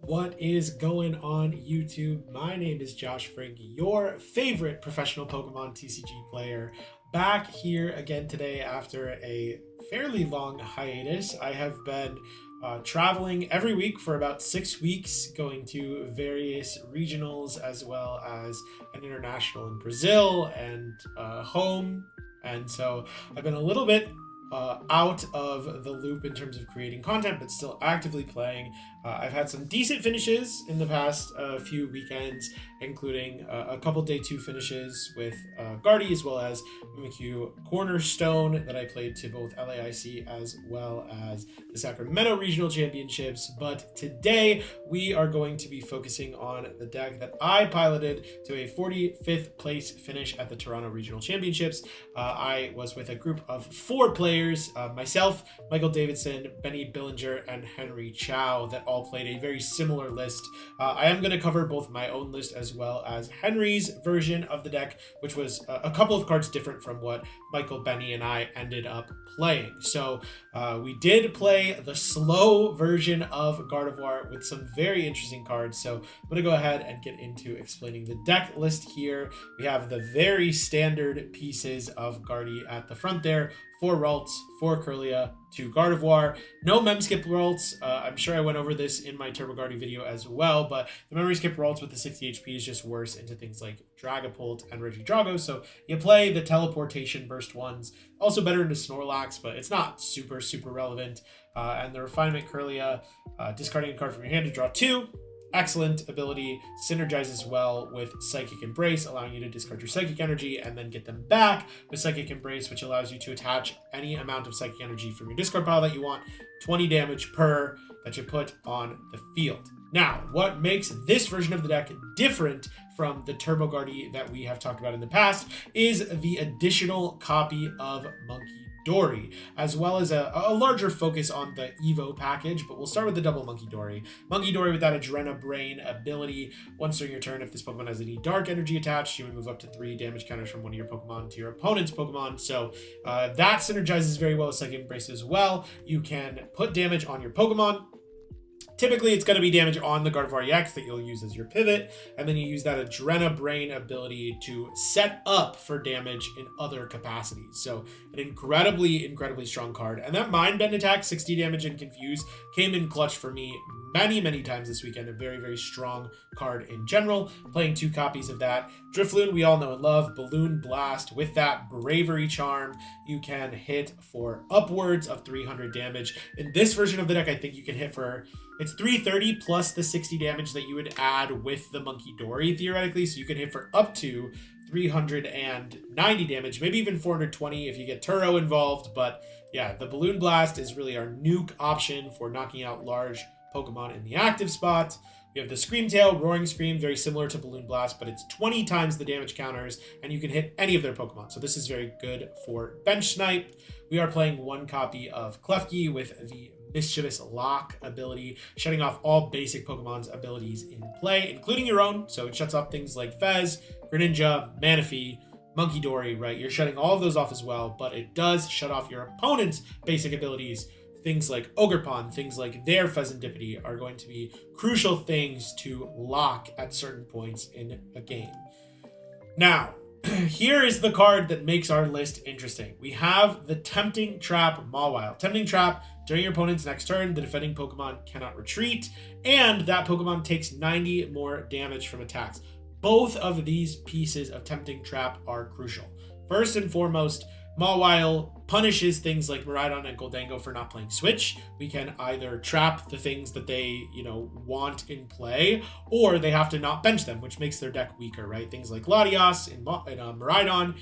What is going on YouTube? My name is Josh Frink, your favorite professional Pokemon TCG player, back here again today after a fairly long hiatus. I have been traveling every week for about 6 weeks, going to various regionals as well as an international in Brazil and home. And so I've been a little bit out of the loop in terms of creating content, but still actively playing. I've had some decent finishes in the past few weekends, including a couple day 2 finishes with Guardy as well as Mimikyu Cornerstone that I played to both LAIC as well as the Sacramento Regional Championships. But today we are going to be focusing on the deck that I piloted to a 45th place finish at the Toronto Regional Championships. I was with a group of 4 players, myself, Michael Davidson, Benny Billinger, and Henry Chow, that all played a very similar list. I am going to cover both my own list as well as Henry's version of the deck, which was a couple of cards different from what Michael, Benny, and I ended up playing. So we did play the slow version of Gardevoir with some very interesting cards. So I'm going to go ahead and get into explaining the deck list here. We have the very standard pieces of Guardy at the front there. 4 Ralts, 4 Kirlia, 2 Gardevoir. No mem skip Ralts. I'm sure I went over this in my Turbo Guardy video as well, but the memory skip Ralts with the 60 HP is just worse into things like Dragapult and Regidrago. So you play the teleportation burst ones. Also better into Snorlax, but it's not super relevant. And the Refinement Kirlia, discarding a card from your hand to draw 2. Excellent ability, synergizes well with Psychic Embrace, allowing you to discard your Psychic Energy and then get them back with Psychic Embrace, which allows you to attach any amount of Psychic Energy from your discard pile that you want, 20 damage per that you put on the field. Now, what makes this version of the deck different from the Turbo Guardy that we have talked about in the past is the additional copy of Munkidori, as well as a larger focus on the Evo package, but we'll start with the double Munkidori. Munkidori with that Adrena Brain ability. Once during your turn, if this Pokemon has any dark energy attached, you would move up to 3 damage counters from one of your Pokemon to your opponent's Pokemon. So that synergizes very well with Psychic Embrace as well. You can put damage on your Pokemon. Typically, it's going to be damage on the Gardevoir EX that you'll use as your pivot, and then you use that Adrena Brain ability to set up for damage in other capacities. So an incredibly strong card. And that Mind Bend attack, 60 damage and Confuse, came in clutch for me many times this weekend. A very strong card in general. Playing 2 copies of that. Drifloon, we all know and love. Balloon Blast with that Bravery Charm, you can hit for upwards of 300 damage. In this version of the deck, I think you can hit for... It's 330 plus the 60 damage that you would add with the Munkidori, theoretically. So you can hit for up to 390 damage, maybe even 420 if you get Turo involved. But yeah, the Balloon Blast is really our nuke option for knocking out large Pokemon in the active spot. We have the Scream Tail, Roaring Scream, very similar to Balloon Blast, but it's 20 times the damage counters, and you can hit any of their Pokemon. So this is very good for Bench Snipe. We are playing 1 copy of Klefki with the Mischievous Lock ability, shutting off all basic Pokemon's abilities in play, including your own. So it shuts off things like Fez, Greninja, Manaphy, Munkidori, right? You're shutting all of those off as well, but it does shut off your opponent's basic abilities. Things like Ogerpon, things like their Fezandipiti are going to be crucial things to lock at certain points in a game. Now, here is the card that makes our list interesting. We have the Tempting Trap Mawile. Tempting Trap, during your opponent's next turn, the defending Pokemon cannot retreat, and that Pokemon takes 90 more damage from attacks. Both of these pieces of Tempting Trap are crucial. First and foremost, Mawile punishes things like Miraidon and Gholdengo for not playing Switch. We can either trap the things that they, want in play, or they have to not bench them, which makes their deck weaker, right? Things like Latias in Miraidon,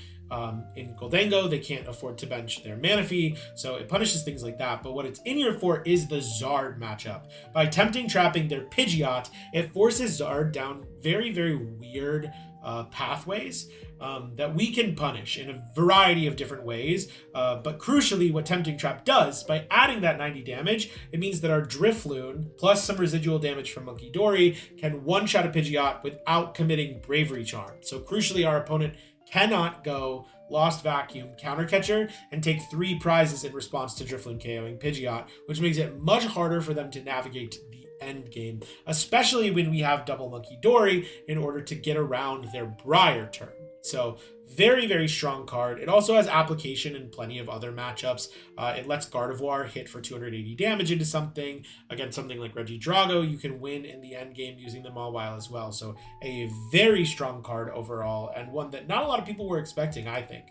in Gholdengo, they can't afford to bench their Manaphy, so it punishes things like that. But what it's in here for is the Zard matchup. By tempting trapping their Pidgeot, it forces Zard down very weird pathways that we can punish in a variety of different ways. But crucially, what Tempting Trap does, by adding that 90 damage, it means that our Drifloon, plus some residual damage from Munkidori, can one-shot a Pidgeot without committing Bravery Charm. So crucially, our opponent cannot go Lost Vacuum, Counter Catcher, and take 3 prizes in response to Drifloon KOing Pidgeot, which makes it much harder for them to navigate the end game, especially when we have double Munkidori in order to get around their Briar turn. So very, very strong card. It also has application in plenty of other matchups. It lets Gardevoir hit for 280 damage into something. Against something like Regidrago, you can win in the end game using the Mawile as well. So a very strong card overall, and one that not a lot of people were expecting, I think.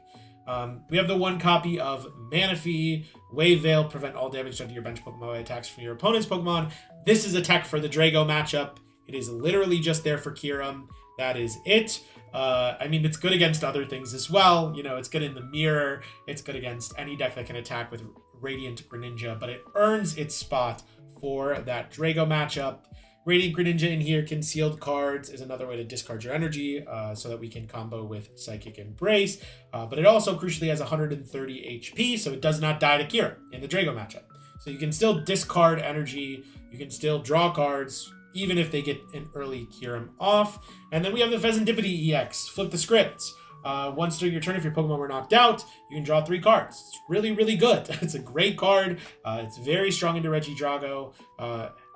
We have the one copy of Manaphy, Wave Veil, prevent all damage done to your bench Pokemon by attacks from your opponent's Pokemon. This is a tech for the Drago matchup. It is literally just there for Kyurem. That is it. I mean, it's good against other things as well. You know, it's good in the mirror. It's good against any deck that can attack with Radiant Greninja, but it earns its spot for that Drago matchup. Radiant Greninja in here, concealed cards, is another way to discard your energy so that we can combo with Psychic Embrace. But it also crucially has 130 HP, so it does not die to Kyurem in the Drago matchup. So you can still discard energy. You can still draw cards, even if they get an early Kyurem off. And then we have the Fezandipiti EX. Flip the script. Once during your turn, if your Pokemon were knocked out, you can draw 3 cards. It's really, really good. It's a great card. It's very strong into Regidrago.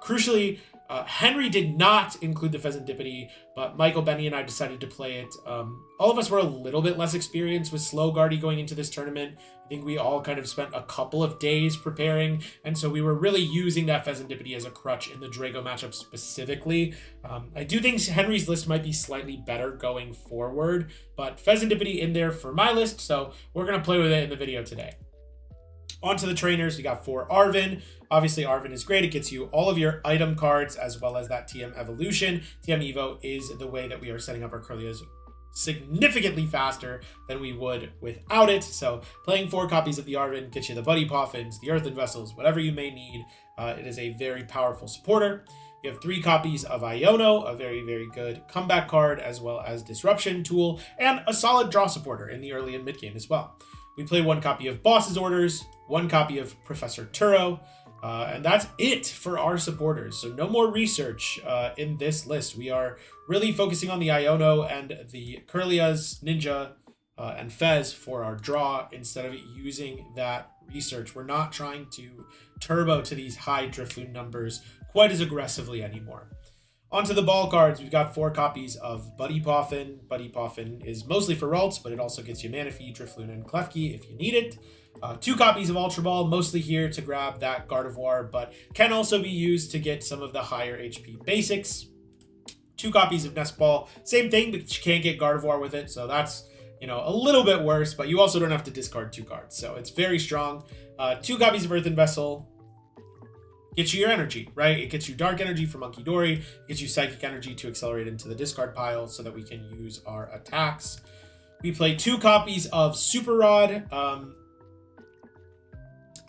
Crucially, Henry did not include the Fezandipiti, but Michael, Benny, and I decided to play it. All of us were a little bit less experienced with Slow Guardy going into this tournament. I think we all kind of spent a couple of days preparing, and so we were really using that Fezandipiti as a crutch in the Drago matchup specifically. I do think Henry's list might be slightly better going forward, but Fezandipiti in there for my list, so we're going to play with it in the video today. On to the trainers, we got for Arven. Obviously, Arven is great. It gets you all of your item cards as well as that TM evolution. TM Evo is the way that we are setting up our Kirlias significantly faster than we would without it. So playing 4 copies of the Arven gets you the Buddy Poffins, the Earthen Vessels, whatever you may need. It is a very powerful supporter. You have 3 copies of Iono, a very, very good comeback card, as well as Disruption tool, and a solid draw supporter in the early and mid game as well. We play 1 copy of Boss's Orders, 1 copy of Professor Turo, and that's it for our supporters. So no more research in this list. We are really focusing on the Iono and the Kirlias, Ninja, and Fez for our draw instead of using that research. We're not trying to turbo to these high Drifloon numbers quite as aggressively anymore. Onto the ball cards, we've got 4 copies of Buddy Poffin. Buddy Poffin is mostly for Ralts, but it also gets you Manaphy, Drifloon, and Klefki if you need it. 2 copies of Ultra Ball, mostly here to grab that Gardevoir, but can also be used to get some of the higher HP basics. 2 copies of Nest Ball, same thing, but you can't get Gardevoir with it, so that's, you know, a little bit worse, but you also don't have to discard 2 cards, so it's very strong. 2 copies of Earthen Vessel. Gets you your energy, right? It gets you dark energy for Munkidori. It gets you psychic energy to accelerate into the discard pile so that we can use our attacks. We play 2 copies of Super Rod.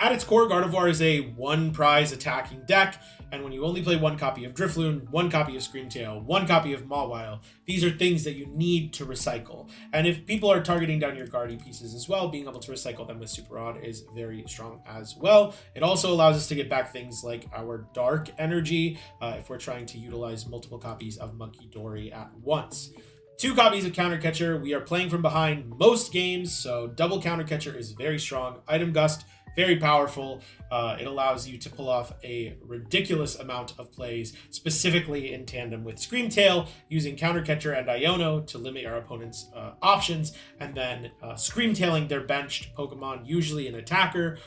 At its core, Gardevoir is a 1 prize attacking deck, and when you only play 1 copy of Drifloon, 1 copy of Screamtail, 1 copy of Mawile, these are things that you need to recycle. And if people are targeting down your Guardy pieces as well, being able to recycle them with Super Rod is very strong as well. It also allows us to get back things like our Dark Energy if we're trying to utilize multiple copies of Munkidori at once. 2 copies of Counter Catcher. We are playing from behind most games, so double Counter Catcher is very strong. Item Gust, very powerful. It allows you to pull off a ridiculous amount of plays, specifically in tandem with Screamtail, using Counter Catcher and Iono to limit our opponent's options, and then Screamtailing their benched Pokemon, usually an attacker,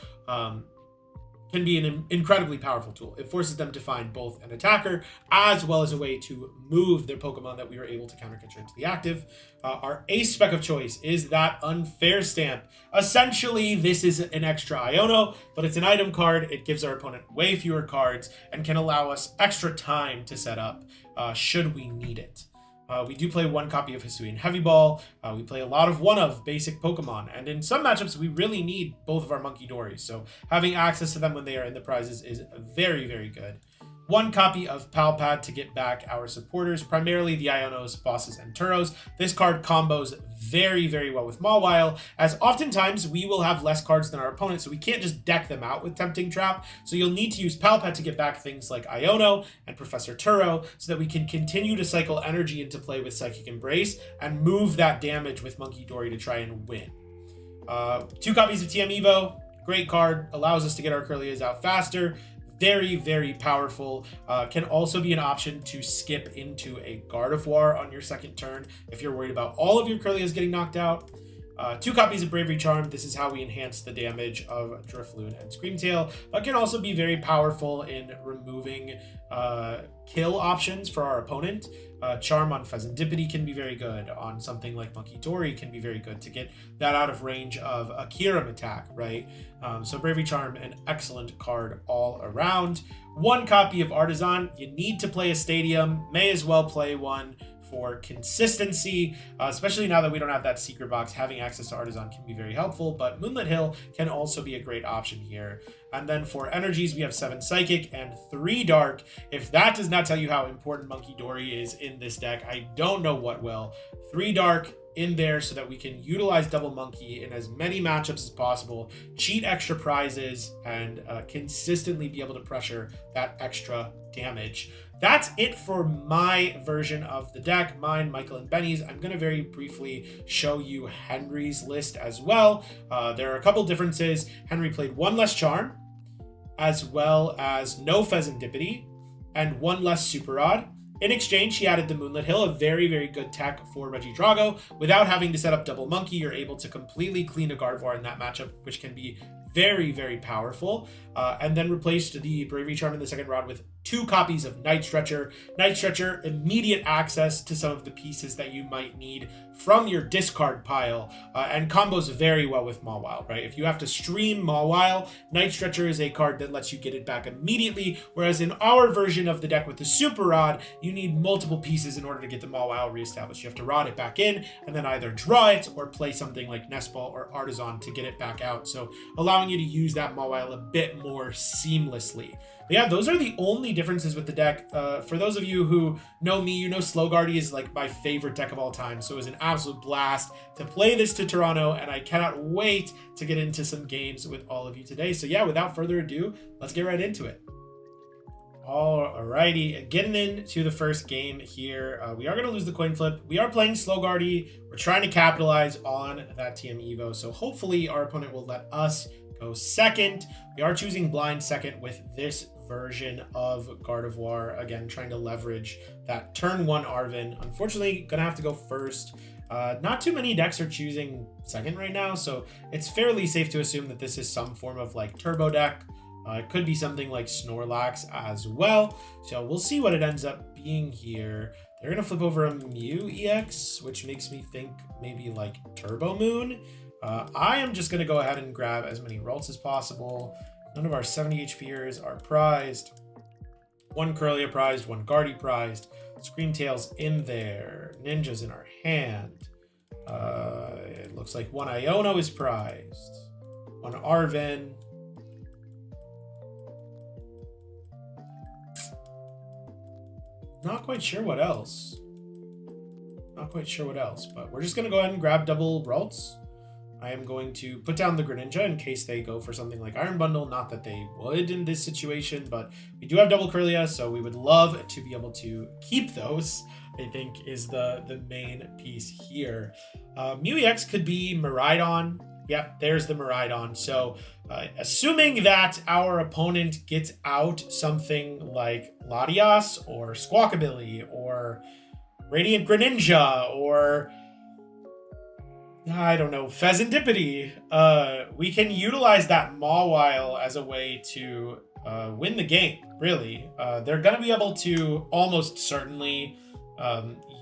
can be an incredibly powerful tool. It forces them to find both an attacker as well as a way to move their Pokemon that we were able to Counter Catcher into the active. Our ace spec of choice is that Unfair Stamp. Essentially, this is an extra Iono, but it's an item card. It gives our opponent way fewer cards and can allow us extra time to set up should we need it. We do play 1 copy of Hisuian Heavy Ball. We play a lot of one-of basic Pokemon, and in some matchups, we really need both of our Munkidoris, so having access to them when they are in the prizes is very, very good. 1 copy of Pal Pad to get back our supporters, primarily the Ionos, Bosses, and Turos. This card combos very, very well with Mawile, as oftentimes we will have less cards than our opponent, so we can't just deck them out with Tempting Trap. So you'll need to use Pal Pad to get back things like Iono and Professor Turo, so that we can continue to cycle energy into play with Psychic Embrace and move that damage with Munkidori to try and win. 2 copies of TM Evo, great card, allows us to get our Kirlias out faster. very, very powerful. Can also be an option to skip into a Gardevoir on your second turn if you're worried about all of your Kirlias getting knocked out. 2 copies of Bravery Charm. This is how we enhance the damage of Drifloon and Screamtail, but can also be very powerful in removing kill options for our opponent. Charm on Fezandipiti can be very good. On something like Munkidori can be very good to get that out of range of a Kyurem attack, right? So Bravery Charm, an excellent card all around. 1 copy of Artisan. You need to play a Stadium. May as well play one for consistency, especially now that we don't have that secret box. Having access to Artisan can be very helpful, but Moonlit Hill can also be a great option here. And then for energies, we have 7 Psychic and 3 Dark. If that does not tell you how important Munkidori is in this deck, I don't know what will. 3 Dark in there so that we can utilize Double Monkey in as many matchups as possible, cheat extra prizes, and consistently be able to pressure that extra damage. That's it for my version of the deck, mine, Michael, and Benny's. I'm going to very briefly show you Henry's list as well. There are a couple differences. Henry played 1 less Charm, as well as no Fezandipiti, and 1 less Super Rod. In exchange, he added the Moonlit Hill, a very, very good tech for Regidrago. Without having to set up Double Monkey, you're able to completely clean a Gardevoir in that matchup, which can be very, very powerful. And then replaced the Bravery Charm in the second round with 2 copies of Night Stretcher. Night Stretcher, immediate access to some of the pieces that you might need from your discard pile, and combos very well with Mawile, right? If you have to stream Mawile, Night Stretcher is a card that lets you get it back immediately, whereas in our version of the deck with the Super Rod, you need multiple pieces in order to get the Mawile reestablished. You have to rod it back in, and then either draw it or play something like Nest Ball or Artisan to get it back out, so allowing you to use that Mawile a bit more seamlessly. But yeah, those are the only differences with the deck. For those of you who know me, you know Slowguardy is like my favorite deck of all time, so it was an absolute blast to play this to Toronto, and I cannot wait to get into some games with all of you today. So yeah, without further ado, let's get right into it. Alrighty, getting into the first game here. We are going to lose the coin flip. We are playing Slowguardy. We're trying to capitalize on that TM Evo, so hopefully our opponent will let us go second. We are choosing blind second with this version of Gardevoir. Again, trying to leverage that turn 1 Arven. Unfortunately, gonna have to go first. Not too many decks are choosing second right now, so it's fairly safe to assume that this is some form of like turbo deck. It could be something like Snorlax as well. So we'll see what it ends up being here. They're gonna flip over a Mew EX, which makes me think maybe like Turbo Moon. I am just going to go ahead and grab as many Ralts as possible. None of our 70 HPers are prized. 1 Kirlia prized, 1 Guardy prized. Screamtail's in there. Ninja's in our hand. It looks like 1 Iono is prized. 1 Arven. Not quite sure what else. But we're just going to go ahead and grab double Ralts. I am going to put down the Greninja in case they go for something like Iron Bundle. Not that they would in this situation, but we do have double Kirlia, so we would love to be able to keep those, I think, is the main piece here. Mew EX could be Miraidon. Yep, there's the Miraidon. So assuming that our opponent gets out something like Latias or Squawkabilly or Radiant Greninja or I don't know, Fezandipiti, we can utilize that Mawile as a way to win the game, really. They're going to be able to almost certainly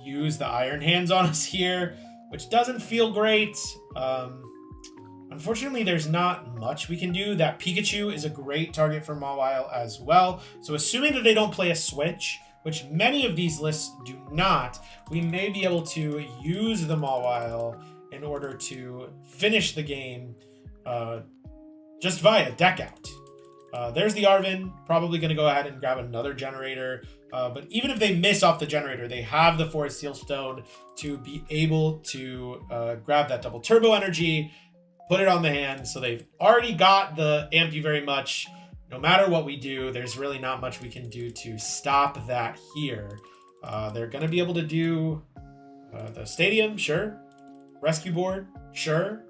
use the Iron Hands on us here, which doesn't feel great. Unfortunately, there's not much we can do. That Pikachu is a great target for Mawile as well. So assuming that they don't play a switch, which many of these lists do not, we may be able to use the Mawile in order to finish the game just via deck out. There's the Arven, probably going to go ahead and grab another generator. But even if they miss off the generator, they have the Forest Seal Stone to be able to grab that double turbo energy, put it on the hand. So they've already got the Amp You Very Much. No matter what we do, there's really not much we can do to stop that here. They're going to be able to do the Stadium, sure. Rescue Board, sure.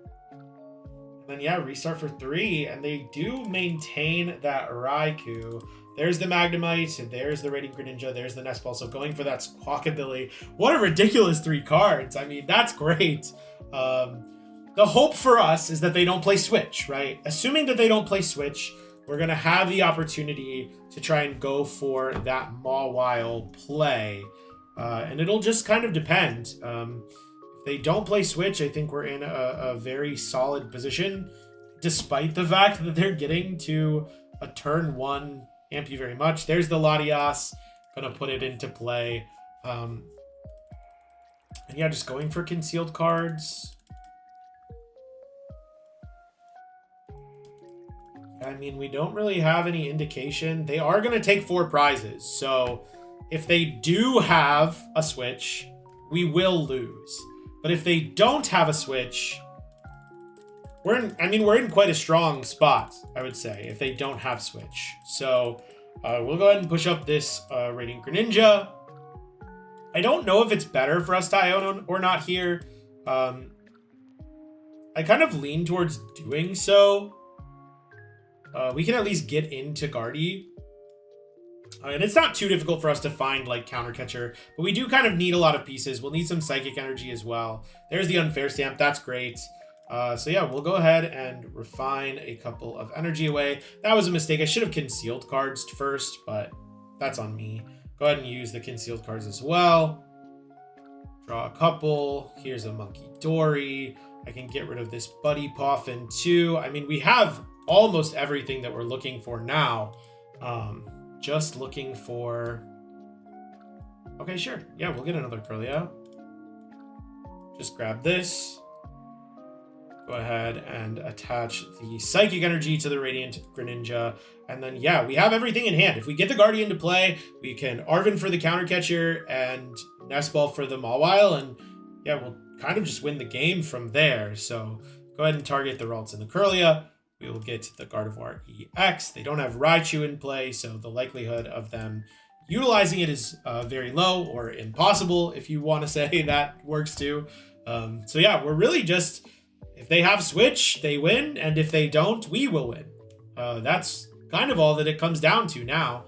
then yeah, restart for 3, and they do maintain that Raikou. There's the Magnemite, there's the Radiant Greninja, there's the Nest Ball. So going for that Squawkabilly. What a ridiculous 3 cards. I mean, that's great. The hope for us is that they don't play Switch, right? Assuming that they don't play Switch, we're going to have the opportunity to try and go for that Mawile play. And it'll just kind of depend. If they don't play Switch, I think we're in a very solid position, despite the fact that they're getting to a turn 1. Thank you very much. There's the Latias. Gonna put it into play. And yeah, just going for concealed cards. I mean, we don't really have any indication. They are going to take 4 prizes. So if they do have a Switch, we will lose. But if they don't have a Switch, we're in quite a strong spot, I would say, if they don't have Switch. So we'll go ahead and push up this Radiant Greninja. I don't know if it's better for us to Iono or not here. I kind of lean towards doing so. We can at least get into Guardy. And it's not too difficult for us to find like Counter Catcher, but we do kind of need a lot of pieces. We'll need some Psychic Energy as well. There's the Unfair Stamp. That's great. So yeah, we'll go ahead and refine a couple of energy away. That was a mistake. I should have concealed cards first, but that's on me. Go ahead and use the concealed cards as well. Draw a couple. Here's a Munkidori. I can get rid of this Buddy Poffin too. I mean, we have almost everything that we're looking for now. Just looking for... Okay, sure. Yeah, we'll get another Kirlia. Just grab this. Go ahead and attach the Psychic Energy to the Radiant Greninja. And then, yeah, we have everything in hand. If we get the Guardian to play, we can Arven for the Counter Catcher and Nest Ball for the Mawile. And, yeah, we'll kind of just win the game from there. So, go ahead and target the Ralts and the Kirlia. We will get the Gardevoir EX. They don't have Raichu in play, so the likelihood of them utilizing it is very low or impossible, if you want to say that works too. So yeah, we're really just, if they have Switch, they win, and if they don't, we will win. That's kind of all that it comes down to now.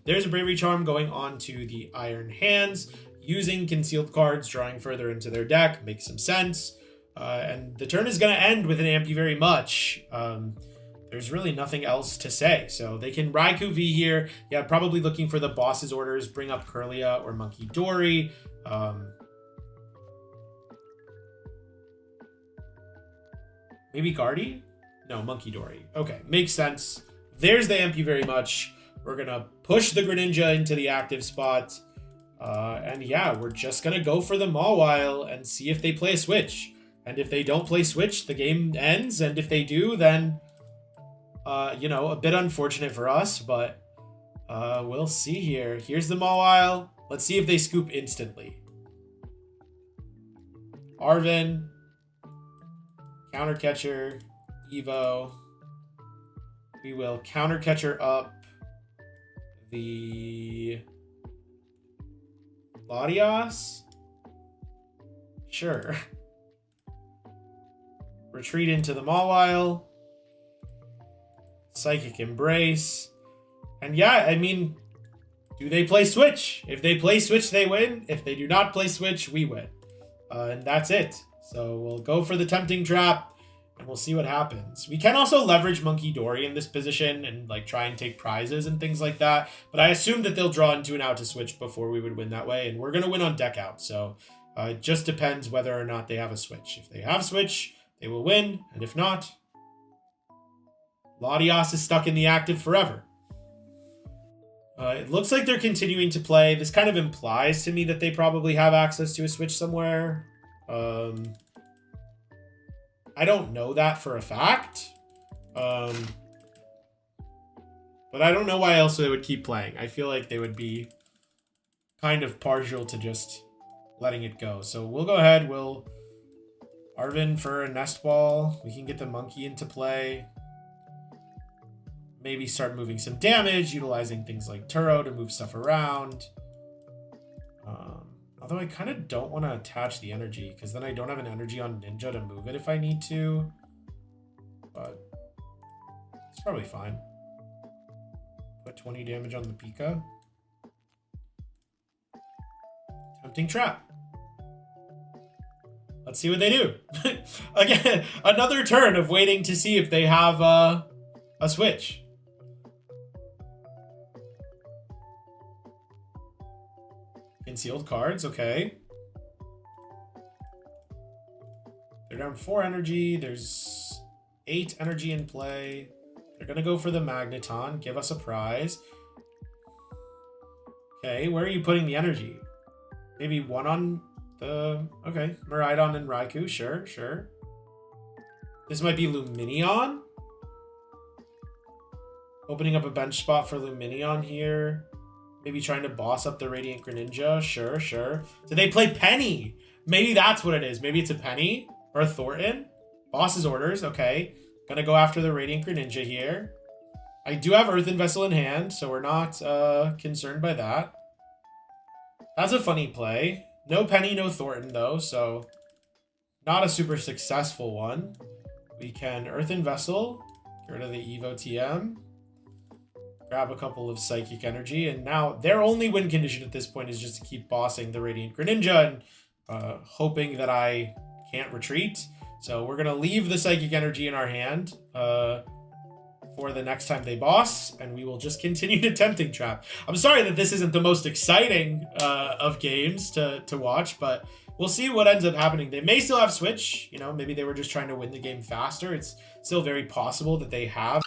There's a Bravery Charm going on to the Iron Hands, using concealed cards, drawing further into their deck, makes some sense. And the turn is going to end with an Thank you very much. There's really nothing else to say. So they can Raikou V here. Yeah, probably looking for the boss's orders. Bring up Kirlia or Munkidori. Maybe Guardy? No, Munkidori. Okay, makes sense. There's the Thank you very much. We're going to push the Greninja into the active spot. And yeah, we're just going to go for the Mawile and see if they play a Switch. And if they don't play Switch, the game ends. And if they do, then, you know, a bit unfortunate for us. But we'll see here. Here's the Mawile. Let's see if they scoop instantly. Arven. Counter Catcher. Evo. We will Counter Catcher up the Latias. Sure. Retreat into the Mawile. Psychic Embrace. And yeah, I mean, do they play Switch? If they play Switch, they win. If they do not play Switch, we win. And that's it. So we'll go for the Tempting Trap, and we'll see what happens. We can also leverage Munkidori in this position and like try and take prizes and things like that. But I assume that they'll draw into an out to Switch before we would win that way. And we're going to win on deck out. So it just depends whether or not they have a Switch. If they have Switch, they will win, and if not, Latias is stuck in the active forever. It looks like they're continuing to play. This kind of implies to me that they probably have access to a Switch somewhere. I don't know that for a fact. But I don't know why else they would keep playing. I feel like they would be kind of partial to just letting it go. So we'll go ahead, we'll Arven for a Nest Ball. We can get the Monkey into play. Maybe start moving some damage, utilizing things like Turo to move stuff around. Although I kind of don't want to attach the energy, because then I don't have an energy on Ninja to move it if I need to. but it's probably fine. Put 20 damage on the Pika. Tempting Trap. Let's see what they do. Again, another turn of waiting to see if they have a switch. Concealed cards, okay. They're down 4 energy. There's 8 energy in play. They're going to go for the Magneton. Give us a prize. Okay, where are you putting the energy? Maybe 1 on the... Okay, Miraidon and Raikou. Sure, sure. This might be Lumineon. Opening up a bench spot for Lumineon here. Maybe trying to boss up the Radiant Greninja. Sure, sure. Did they play Penny? Maybe that's what it is. Maybe it's a Penny or a Thornton. Boss's orders. Okay. Gonna go after the Radiant Greninja here. I do have Earthen Vessel in hand, so we're not concerned by that. That's a funny play. No Penny, no Thornton, though, so not a super successful one. We can Earthen Vessel. Get rid of the Evo TM. Grab a couple of Psychic Energy, and now their only win condition at this point is just to keep bossing the Radiant Greninja and hoping that I can't retreat. So we're going to leave the Psychic Energy in our hand for the next time they boss, and we will just continue to Tempting Trap. I'm sorry that this isn't the most exciting of games to watch, but we'll see what ends up happening. They may still have Switch. You know, maybe they were just trying to win the game faster. It's still very possible that they have.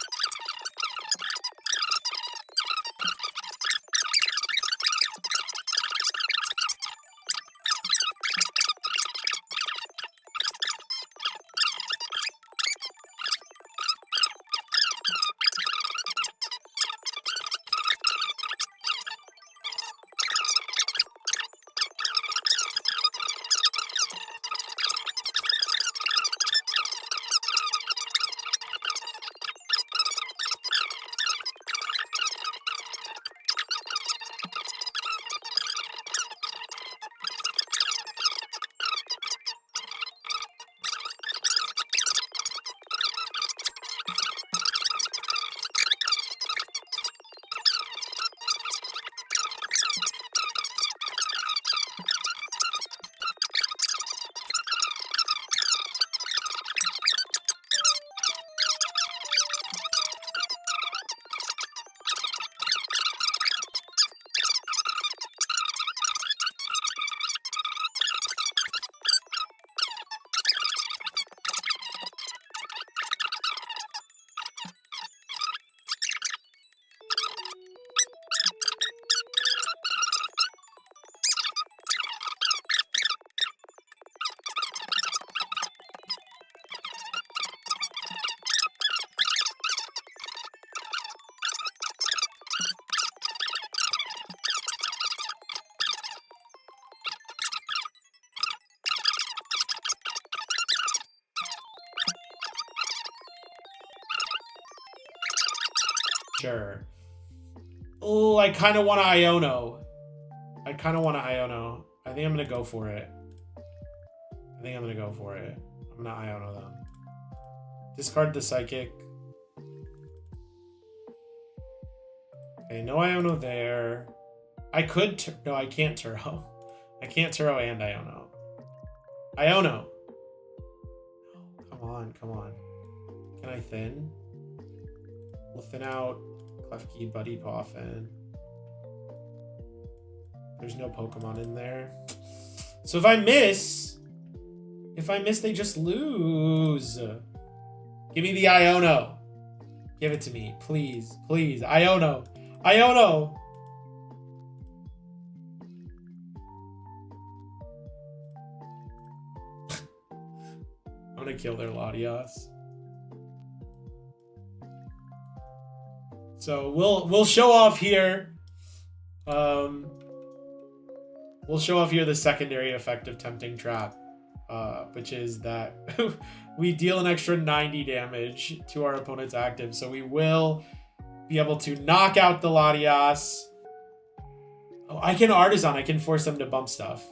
Sure. Oh, I kind of want to Iono. I think I'm going to go for it. I'm going to Iono them. Discard the Psychic. Okay, no Iono there. I could... No, I can't Turo. I can't Turo and Iono. Iono. Come on. Can I thin? We'll thin out Klefki Buddy Poffin. There's no Pokemon in there. So if I miss, they just lose. Give me the Iono. Give it to me, please. Iono. I'm gonna kill their Latias. So we'll show off here. We'll show off here the secondary effect of Tempting Trap, which is that we deal an extra 90 damage to our opponent's active. So we will be able to knock out the Latias. Oh, I can Artisan. I can force them to bump stuff.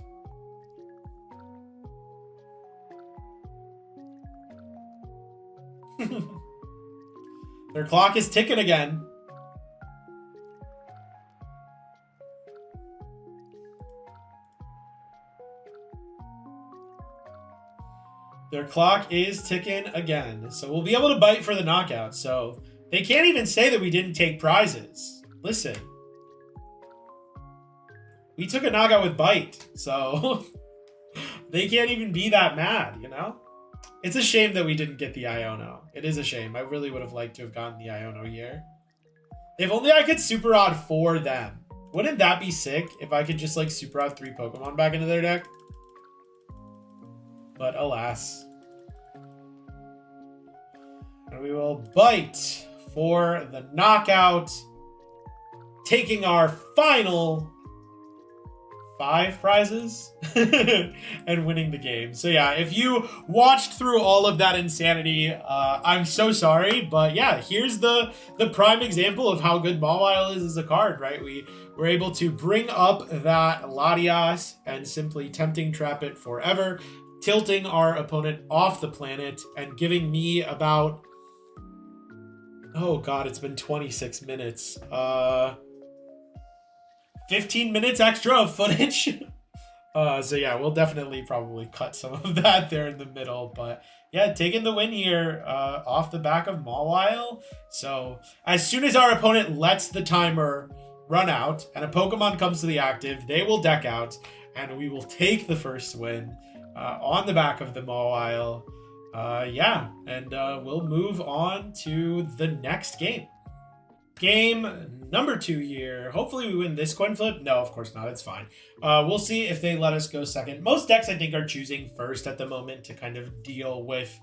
Their clock is ticking again. Their clock is ticking again. So we'll be able to bite for the knockout. So they can't even say that we didn't take prizes. Listen. We took a knockout with bite. So they can't even be that mad, you know? It's a shame that we didn't get the Iono. It is a shame. I really would have liked to have gotten the Iono here. If only I could super odd for them. Wouldn't that be sick if I could just like super odd 3 Pokemon back into their deck? But alas. And we will bite for the knockout, taking our final 5 prizes and winning the game. So yeah, if you watched through all of that insanity, I'm so sorry, but yeah, here's the prime example of how good Mawile is as a card, right? We were able to bring up that Latias and simply tempting trap it forever, tilting our opponent off the planet and giving me about, oh god, it's been 26 minutes. 15 minutes extra of footage. So yeah, we'll definitely probably cut some of that there in the middle. But yeah, taking the win here off the back of Mawile. So as soon as our opponent lets the timer run out and a Pokemon comes to the active, they will deck out and we will take the first win on the back of the Mawile. Yeah, and we'll move on to the next game. Game number 2 here. Hopefully we win this coin flip. No, of course not. It's fine. We'll see if they let us go second. Most decks, I think, are choosing first at the moment to kind of deal with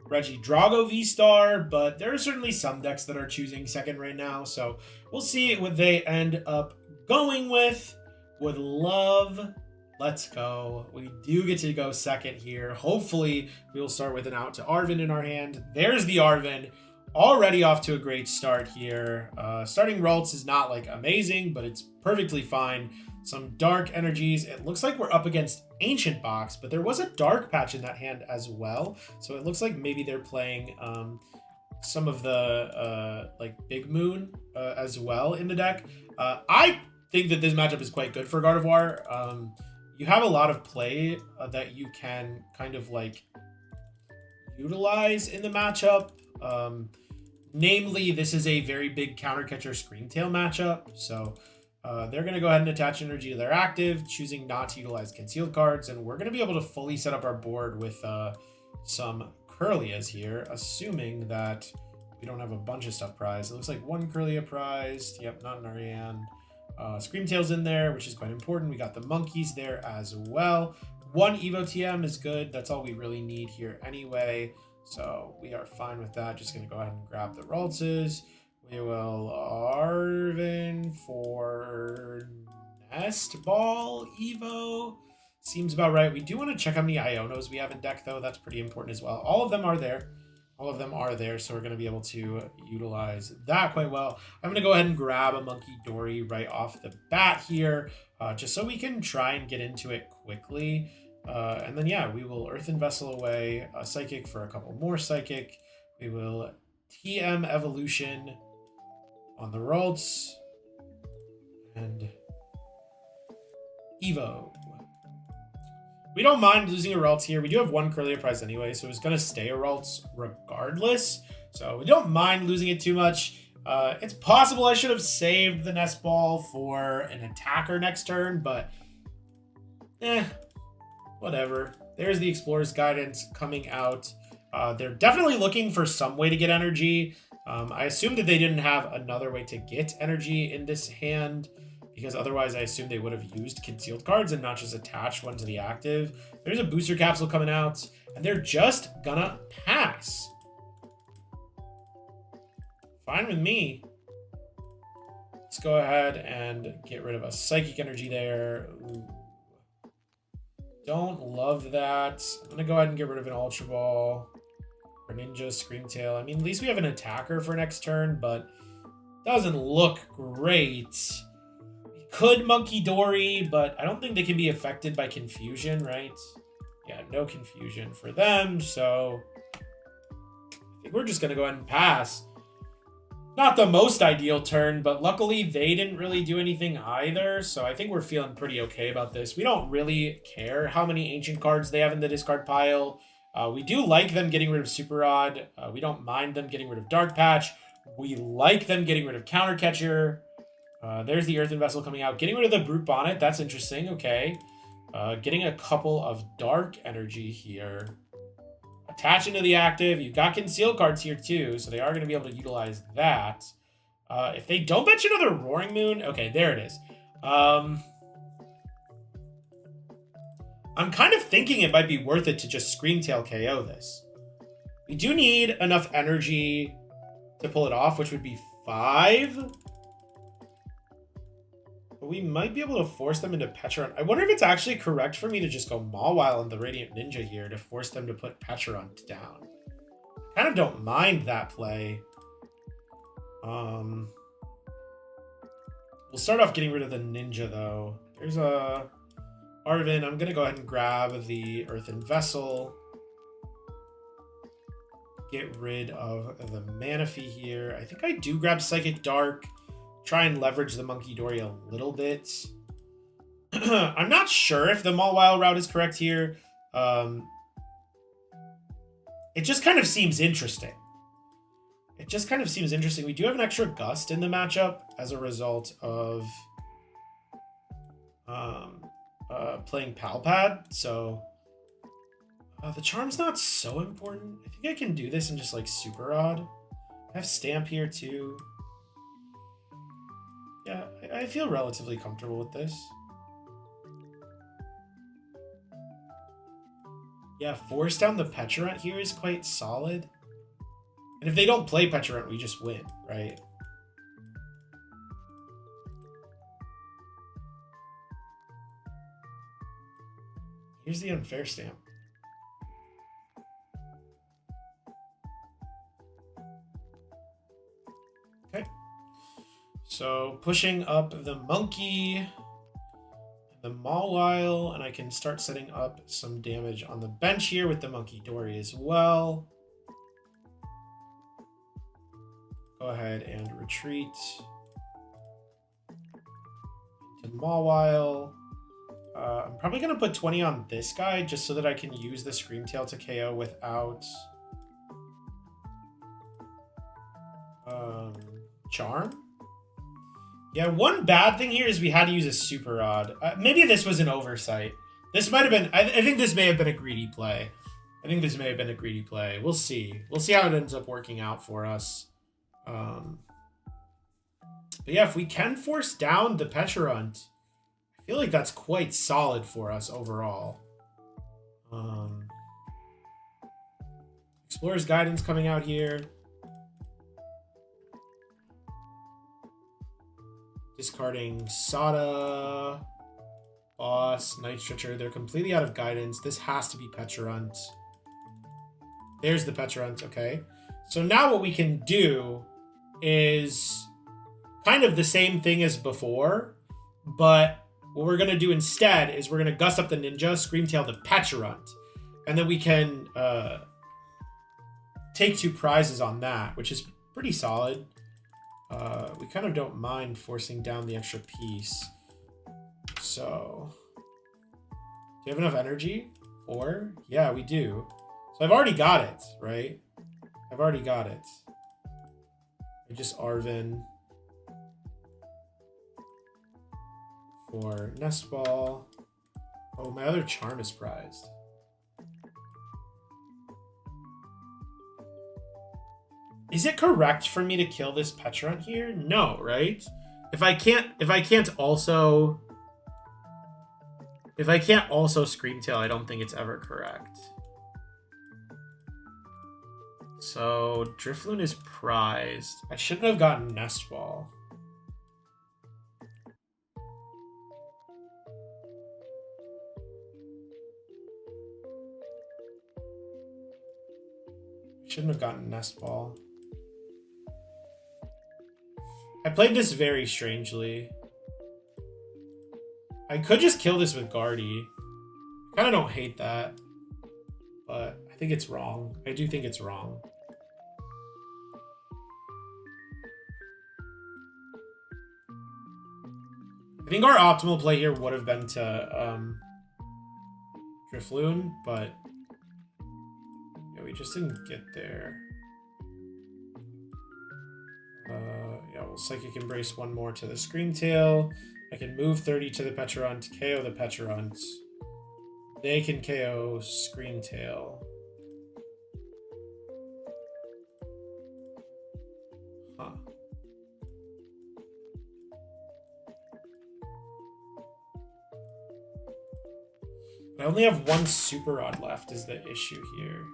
Regidrago V-Star, but there are certainly some decks that are choosing second right now. So we'll see what they end up going with. Would love... Let's go. We do get to go second here. Hopefully we will start with an out to Arven in our hand. There's the Arven. Already off to a great start here. Starting Ralts is not like amazing, but it's perfectly fine. Some dark energies. It looks like we're up against Ancient Box, but there was a dark patch in that hand as well. So it looks like maybe they're playing some of the like Big Moon as well in the deck. I think that this matchup is quite good for Gardevoir. You have a lot of play that you can kind of like utilize in the matchup. Namely, this is a very big counter catcher Screamtail matchup. So they're going to go ahead and attach energy to their active, choosing not to utilize concealed cards. And we're going to be able to fully set up our board with some Kirlias here, assuming that we don't have a bunch of stuff prized. It looks like 1 Kirlia prized. Yep, not in our hand. Screamtail's in there, which is quite important. We got the monkeys there as well. 1 Evo TM is good. That's all we really need here anyway. So we are fine with that. Just going to go ahead and grab the Raltses. We will Arven for Nest Ball Evo. Seems about right. We do want to check how many Ionos we have in deck, though. That's pretty important as well. All of them are there. All of them are there, so we're going to be able to utilize that quite well. I'm going to go ahead and grab a Munkidori right off the bat here, just so we can try and get into it quickly. And then, yeah, we will Earthen Vessel away, Psychic for a couple more Psychic. We will TM Evolution on the Ralts. And Evo. We don't mind losing a Ralts here. We do have 1 Kirlia prize anyway, so it's going to stay a Ralts regardless. So we don't mind losing it too much. It's possible I should have saved the Nest Ball for an attacker next turn, but whatever. There's the Explorer's Guidance coming out. They're definitely looking for some way to get energy. I assumed that they didn't have another way to get energy in this hand, because otherwise I assume they would have used concealed cards and not just attached one to the active. There's a booster capsule coming out, and they're just gonna pass. Fine with me. Let's go ahead and get rid of a Psychic Energy there. Ooh. Don't love that. I'm gonna go ahead and get rid of an Ultra Ball. Greninja, Screamtail. I mean, at least we have an attacker for next turn, but doesn't look great. Could Munkidori, but I don't think they can be affected by confusion, right? Yeah, no confusion for them, so I think we're just going to go ahead and pass. Not the most ideal turn, but luckily they didn't really do anything either, so I think we're feeling pretty okay about this. We don't really care how many ancient cards they have in the discard pile. We do like them getting rid of Super Rod. We don't mind them getting rid of Dark Patch. We like them getting rid of Counter Catcher. There's the Earthen Vessel coming out. Getting rid of the Brute Bonnet, that's interesting, okay. Getting a couple of Dark Energy here. Attach into the active. You've got conceal cards here too, so they are going to be able to utilize that. If they don't bet you another Roaring Moon, okay, there it is. I'm kind of thinking it might be worth it to just Scream Tail KO this. We do need enough energy to pull it off, which would be 5. But we might be able to force them into Pecharunt. I wonder if it's actually correct for me to just go Mawile on the Radiant Ninja here to force them to put Pecharunt down. Kind of don't mind that play. We'll start off getting rid of the Ninja, though. There's a Arven. I'm going to go ahead and grab the Earthen Vessel. Get rid of the Manaphy here. I think I do grab Psychic Dark. Try and leverage the Munkidori a little bit. I'm not sure if the Mawile route is correct here. It just kind of seems interesting. We do have an extra Gust in the matchup as a result of playing Pal Pad. So the Charm's not so important. I think I can do this in just like Super Rod. I have Stamp here too. Yeah, I feel relatively comfortable with this. Yeah, force down the Pecharunt here is quite solid. And if they don't play Pecharunt, we just win, right? Here's the Unfair Stamp. Okay. So pushing up the Monkey, the Mawile, and I can start setting up some damage on the bench here with the Munkidori as well. Go ahead and retreat to Mawile. I'm probably going to put 20 on this guy just so that I can use the Scream Tail to KO without Charm. Yeah, one bad thing here is we had to use a Super Rod. Maybe this was an oversight. This might have been... I think this may have been a greedy play. We'll see. We'll see how it ends up working out for us. But yeah, if we can force down the Pecharunt, I feel like that's quite solid for us overall. Explorer's Guidance coming out here. Discarding Sada, Boss, Night Stretcher. They're completely out of guidance. This has to be Pecharunt. There's the Pecharunt, okay. So now what we can do is kind of the same thing as before, but what we're going to do instead is we're going to Gust up the Ninja, Scream Tail the Pecharunt, and then we can take 2 prizes on that, which is pretty solid. We kind of don't mind forcing down the extra piece. So, do you have enough energy? 4? Yeah, we do. So I've already got it, right? I just Arven for Nest Ball. Oh, my other Charm is prized. Is it correct for me to kill this Pecharunt here? No, right? If I can't also Scream Tail, I don't think it's ever correct. So Drifloon is prized. I shouldn't have gotten Nest Ball. I played this very strangely. I could just kill this with Guardy. I kind of don't hate that, but I think it's wrong. I do think it's wrong. I think our optimal play here would have been to Drifloon, but yeah, we just didn't get there. Yeah, we'll Psychic Embrace one more to the Scream Tail. I can move 30 to the Pecharunt to KO the Pecharunt. They can KO Scream Tail. Huh. I only have one Super Rod left is the issue here.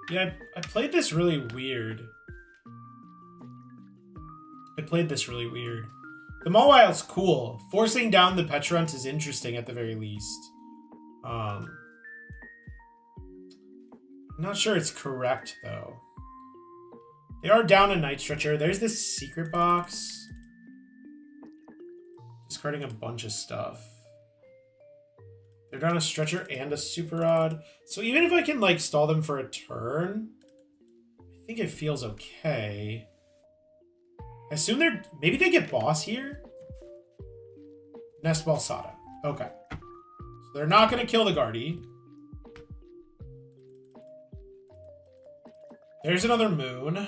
Yeah, I played this really weird. The Mawile's cool. Forcing down the Pecharunt is interesting at the very least. I'm not sure it's correct, though. They are down a Night Stretcher. There's this secret box. Discarding a bunch of stuff. They're down a Stretcher and a Super Rod. So even if I can, like, stall them for a turn, I think it feels okay. I assume they're... Maybe they get Boss here? Nest Ball Sada. Okay. So they're not going to kill the Guardy. There's another Moon.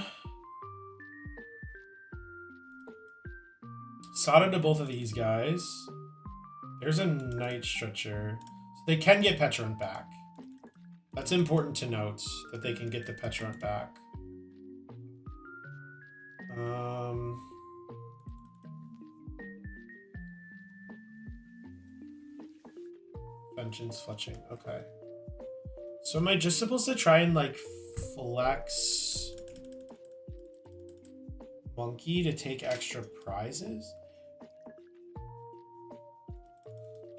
Sada to both of these guys. There's a Night Stretcher. So they can get Pecharunt back. That's important to note, that they can get the Pecharunt back. Vengeance Fletching. Okay. So am I just supposed to try and, like, flex Monkey to take extra prizes?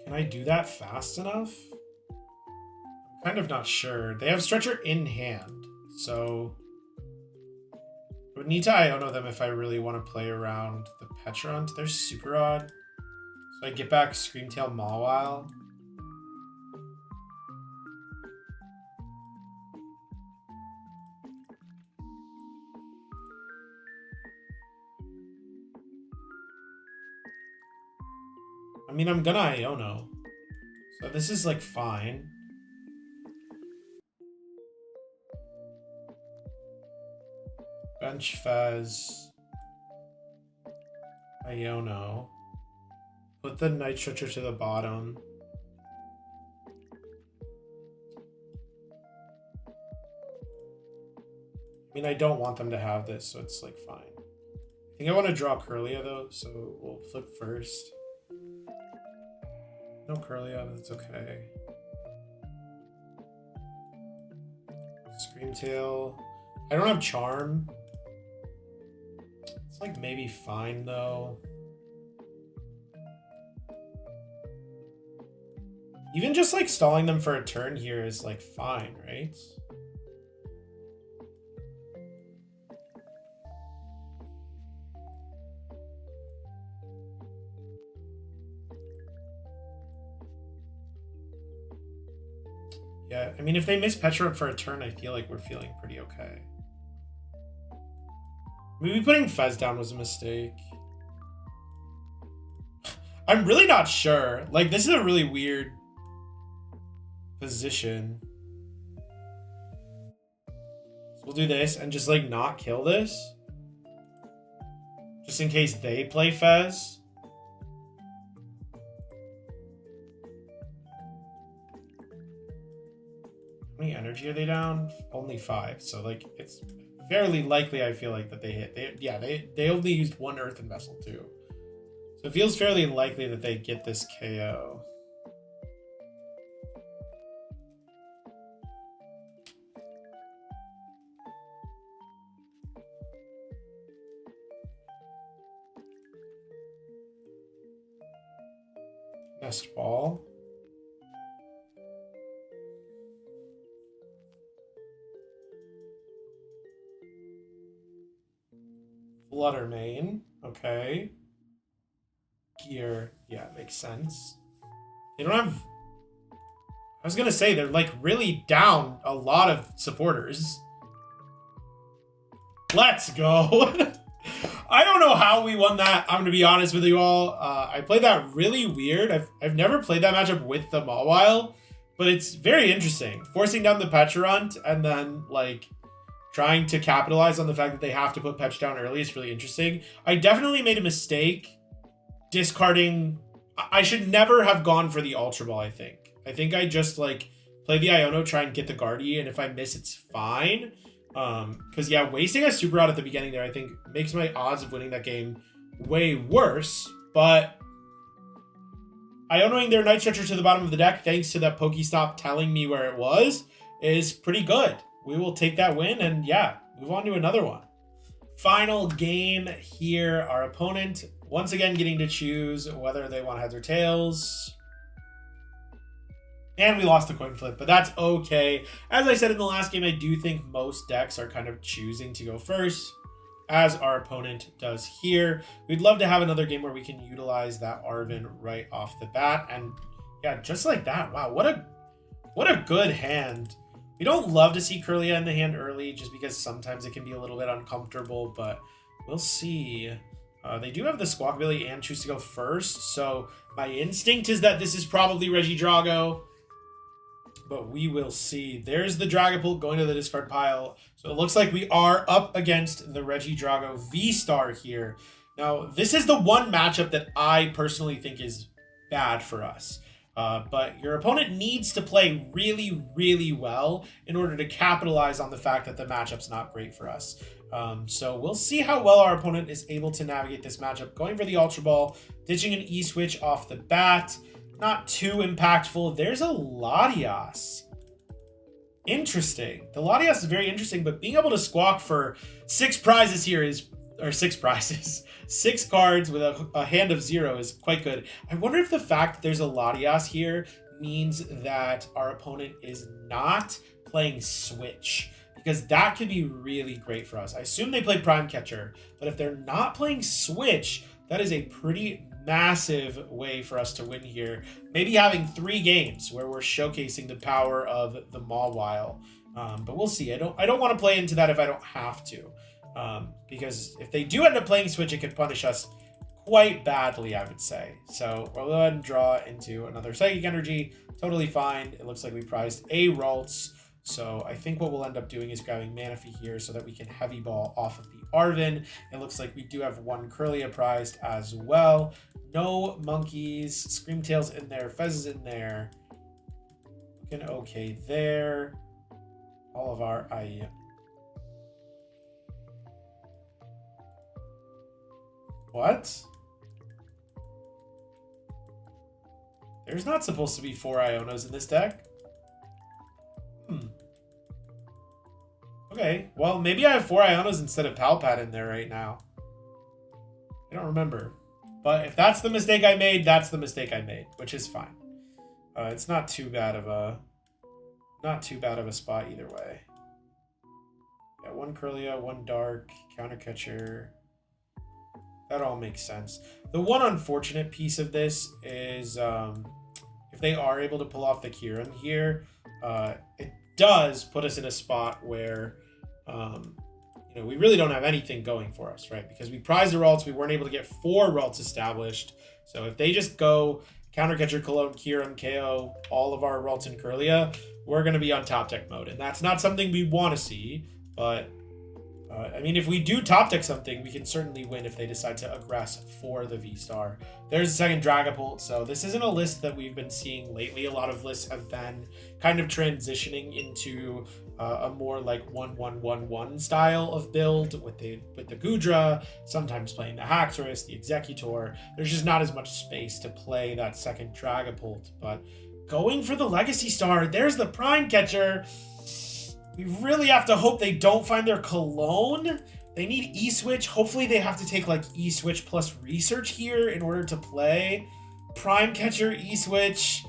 Can I do that fast enough? I'm kind of not sure. They have Stretcher in hand, so I would need to Iono them if I really want to play around the Pecharunt. There's Super Rod, so I get back Screamtail Mawile. I mean, I'm gonna Iono. So this is, like, fine. Bench Fez. Iono. Put the Night Stretcher to the bottom. I mean, I don't want them to have this, so it's, like, fine. I think I want to draw Kirlia, though, so we'll flip first. No Kirlia, that's okay. Screamtail. I don't have Charm. It's, like, maybe fine, though. Even just, like, stalling them for a turn here is, like, fine, right? Yeah, I mean, if they miss Pecharunt for a turn, I feel like we're feeling pretty okay. Maybe putting Fez down was a mistake. I'm really not sure. Like, this is a really weird position. So we'll do this and just, like, not kill this. Just in case they play Fez. How many energy are they down? Only 5. So, like, it's fairly likely, I feel like, that they hit. They only used one Earthen Vessel, too. So it feels fairly likely that they get this KO. Nest Ball. Fluttermane. Okay. Gear. Yeah, makes sense. They don't have... I was gonna say, they're, like, really down a lot of supporters. Let's go. I don't know how we won that. I'm going to be honest with you all. I played that really weird. I've never played that matchup with the Mawile, but it's very interesting. Forcing down the Pecharunt and then, like, trying to capitalize on the fact that they have to put Pech down early is really interesting. I definitely made a mistake discarding... I should never have gone for the Ultra Ball, I think. I think I just, like, play the Iono, try and get the Guardy, and if I miss, it's fine. Because, yeah, wasting a Super Rod at the beginning there, I think, makes my odds of winning that game way worse. But Ionoing their Night Stretcher to the bottom of the deck, thanks to that Pokestop telling me where it was, is pretty good. We will take that win and, yeah, move on to another one. Final game here. Our opponent, once again, getting to choose whether they want heads or tails. And we lost the coin flip, but that's okay. As I said in the last game, I do think most decks are kind of choosing to go first, as our opponent does here. We'd love to have another game where we can utilize that Arven right off the bat. And yeah, just like that. Wow, what a good hand. We don't love to see Kirlia in the hand early just because sometimes it can be a little bit uncomfortable, but we'll see. They do have the Squawk ability and choose to go first, so my instinct is that this is probably Regidrago, but we will see. There's the Dragapult going to the discard pile, so it looks like we are up against the Regidrago V-Star here. Now, this is the one matchup that I personally think is bad for us. But your opponent needs to play really, really well in order to capitalize on the fact that the matchup's not great for us. So we'll see how well our opponent is able to navigate this matchup. Going for the Ultra Ball, ditching an E-Switch off the bat. Not too impactful. There's a Latias. Interesting. The Latias is very interesting, but being able to Squawk for 6 prizes here is... or 6 prizes. 6 cards with a hand of 0 is quite good. I wonder if the fact that there's a Latias here means that our opponent is not playing Switch, because that could be really great for us. I assume they play Prime Catcher, but if they're not playing Switch, that is a pretty massive way for us to win here. Maybe having 3 games where we're showcasing the power of the Mawile. But we'll see. I don't want to play into that if I don't have to. Because if they do end up playing Switch, it could punish us quite badly, I would say. So we'll go ahead and draw into another Psychic Energy. Totally fine. It looks like we prized a Ralts. So I think what we'll end up doing is grabbing Manaphy here so that we can Heavy Ball off of the Arven. It looks like we do have 1 Kirlia prized as well. No monkeys. Screamtail's in there. Fez is in there. Looking okay there. All of our... What? There's not supposed to be 4 Ionos in this deck. Okay, well, maybe I have 4 Ionos instead of Pal Pad in there right now. I don't remember. But if that's the mistake I made, that's the mistake I made, which is fine. It's not too bad of a spot either way. Yeah, 1 Kirlia, 1 Dark, Counter Catcher. That all makes sense. The one unfortunate piece of this is if they are able to pull off the Kieran here, it does put us in a spot where we really don't have anything going for us, right? Because we prized the Ralts, we weren't able to get 4 Ralts established. So if they just go Counter Catcher, Cologne, Kieran, KO, all of our Ralts and Kirlia, we're going to be on top deck mode. And that's not something we want to see, but... I mean, if we do top deck something, we can certainly win if they decide to aggress for the V-Star. There's a second Dragapult, so this isn't a list that we've been seeing lately. A lot of lists have been kind of transitioning into a more like 1-1-1-1 style of build with the Goodra, sometimes playing the Haxorus, the Executor. There's just not as much space to play that second Dragapult, but going for the Legacy Star, there's the Prime Catcher. We really have to hope they don't find their Cologne. They need E-Switch. Hopefully they have to take like E-Switch plus Research here in order to play. Prime Catcher, E-Switch.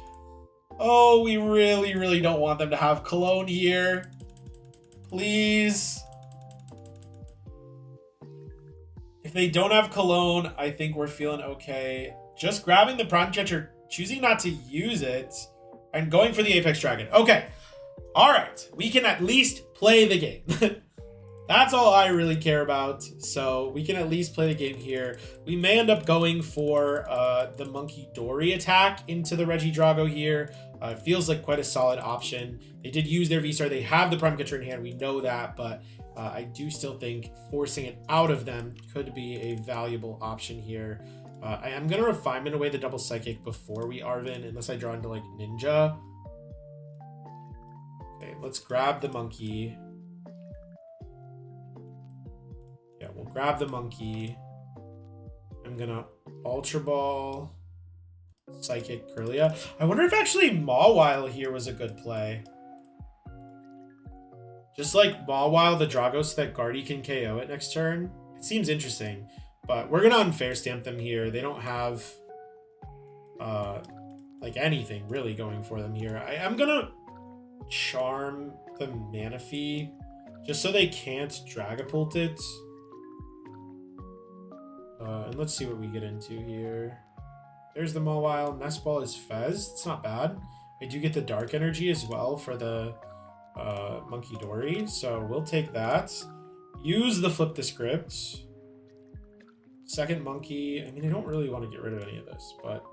Oh, we really, really don't want them to have Cologne here. Please. If they don't have Cologne, I think we're feeling okay. Just grabbing the Prime Catcher, choosing not to use it, and going for the Apex Dragon. Okay. All right, we can at least play the game. That's all I really care about. So we can at least play the game here. We may end up going for the Munkidori attack into the Regidrago here. It feels like quite a solid option. They did use their V-Star. They have the Prime Catcher in hand. We know that, but I do still think forcing it out of them could be a valuable option here. I am going to Refinement away the double Psychic before we Arven, unless I draw into like Ninja. Okay, let's grab the Monkey. Yeah, we'll grab the Monkey. I'm going to Ultra Ball Psychic Kirlia. I wonder if actually Mawile here was a good play. Just like Mawile the Drago so that Guardy can KO it next turn. It seems interesting. But we're going to Unfair Stamp them here. They don't have like anything really going for them here. I'm going to Charm the Manaphy just so they can't Dragapult it. And let's see what we get into here. There's the Mawile. Nest Ball is Fez. It's not bad. I do get the Dark Energy as well for the Munkidori, so we'll take that. Use the Flip the Script. Second Monkey. I mean, I don't really want to get rid of any of this, but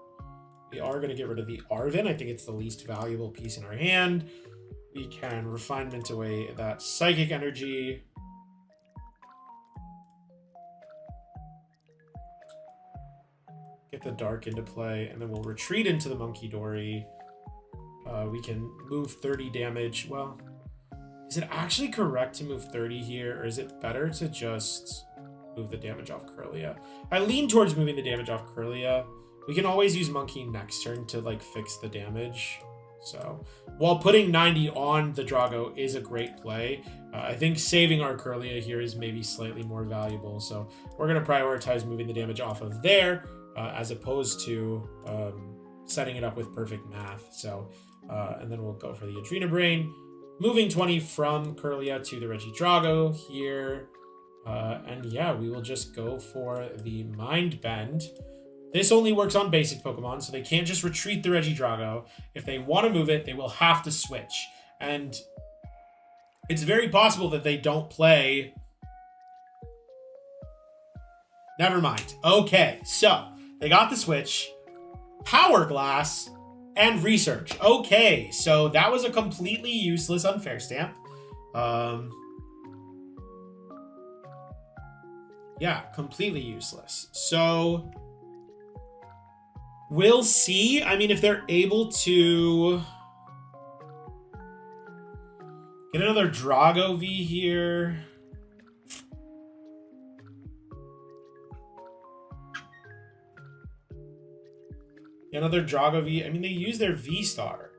we are going to get rid of the Arven. I think it's the least valuable piece in our hand. We can Refinement away that Psychic Energy. Get the Dark into play, and then we'll retreat into the Munkidori. We can move 30 damage. Well, is it actually correct to move 30 here, or is it better to just move the damage off Kirlia? I lean towards moving the damage off Kirlia. We can always use Monkey next turn to like fix the damage. So while putting 90 on the Drago is a great play, I think saving our Kirlia here is maybe slightly more valuable. So we're going to prioritize moving the damage off of there as opposed to setting it up with perfect math. So and then we'll go for the Adrena Brain. Moving 20 from Kirlia to the Regidrago here. And yeah, we will just go for the Mind Bend. This only works on basic Pokemon, so they can't just retreat the Regidrago. If they want to move it, they will have to switch. And it's very possible that they don't play... Never mind. Okay, so they got the switch. Power Glass and Research. Okay, so that was a completely useless Unfair Stamp. Yeah, completely useless. So we'll see. I mean, if they're able to get another Drago V here. Another Drago V. I mean, they use their V-Star.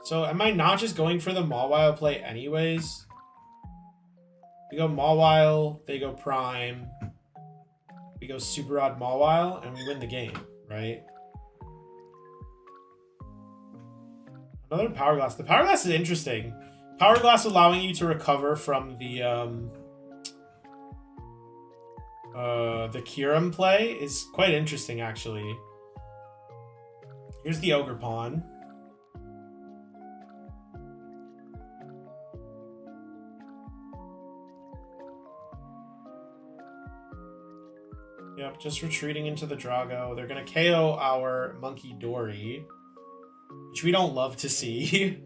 So am I not just going for the Mawile play anyways? We go Mawile, they go Prime. We go Super Rod Mawile, and we win the game, right? Another Power Glass. The Power Glass is interesting. Power Glass allowing you to recover from the Kyurem play is quite interesting, actually. Here's the Ogre Pawn. Yep, just retreating into the Drago. They're going to KO our Munkidori, which we don't love to see.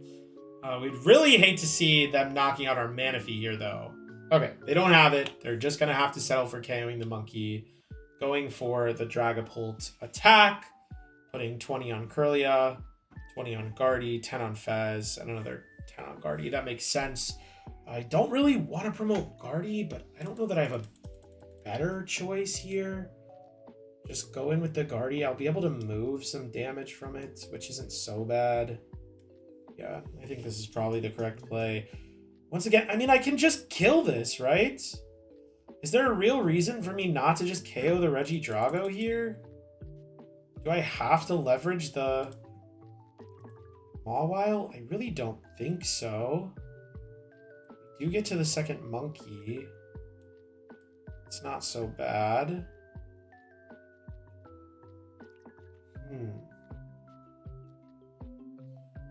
We'd really hate to see them knocking out our Manaphy here, though. Okay, they don't have it. They're just going to have to settle for KOing the Monkey. Going for the Dragapult attack. Putting 20 on Kirlia, 20 on Guardy, 10 on Fez, and another 10 on Guardy. That makes sense. I don't really want to promote Guardy, but I don't know that I have a better choice here. Just go in with the Guardy. I'll be able to move some damage from it, which isn't so bad. Yeah, I think this is probably the correct play. Once again, I mean, I can just kill this, right? Is there a real reason for me not to just KO the Regidrago here? Do I have to leverage the Mawile? I really don't think so. We do get to the second Monkey. It's not so bad.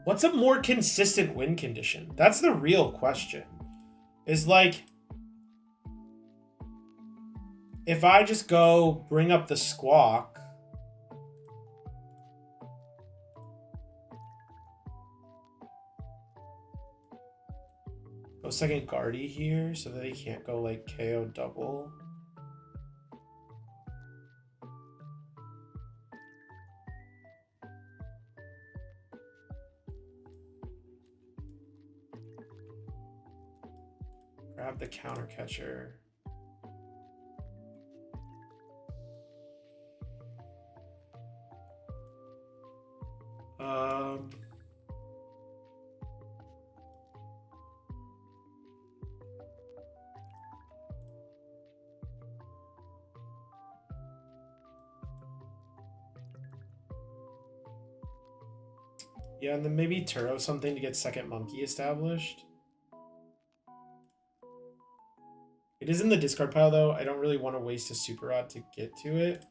What's a more consistent win condition? That's the real question. Is like, if I just go bring up the Squawk, go second Guardy here so that they can't go like KO double. Grab the counter catcher. Yeah, and then maybe Turo something to get second monkey established. It is in the discard pile, though. I don't really want to waste a Super Rod to get to it.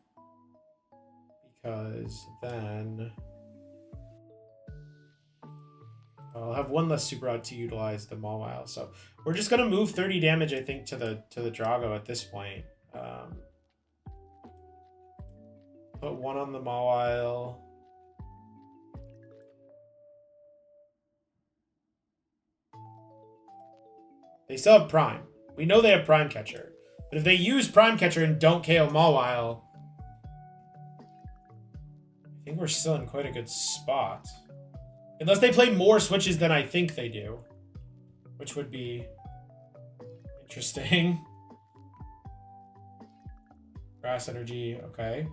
Because then I'll have one less Super Rod to utilize the Mawile. So we're just going to move 30 damage, I think, to the Drago at this point. Put one on the Mawile. They still have Prime. We know they have Prime Catcher. But if they use Prime Catcher and don't KO Mawile, I think we're still in quite a good spot. Unless they play more switches than I think they do. Which would be interesting. Grass Energy, okay.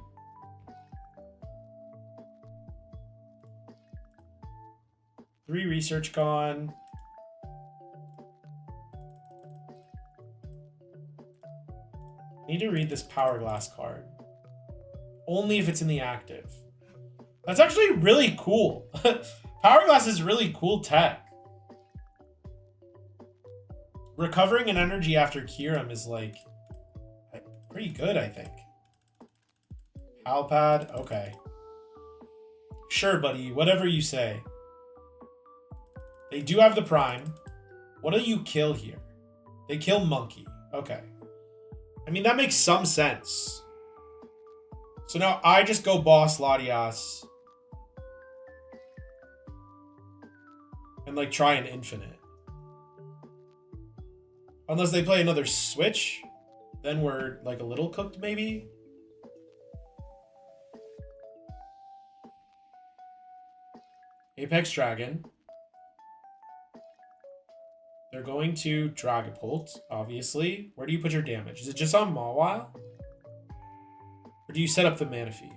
Three research gone. Need to read this Power Glass card. Only if it's in the active. That's actually really cool. Power Glass is really cool tech. Recovering an energy after Kyurem is like pretty good, I think. Pal Pad, okay. Sure, buddy, whatever you say. They do have the Prime. What do you kill here? They kill Monkey. Okay. I mean, that makes some sense. So now I just go Boss Latias. And like try an infinite. Unless they play another switch. Then we're like a little cooked maybe. Apex Dragon. They're going to Dragapult, obviously. Where do you put your damage? Is it just on Mawile? Or do you set up the Manaphy?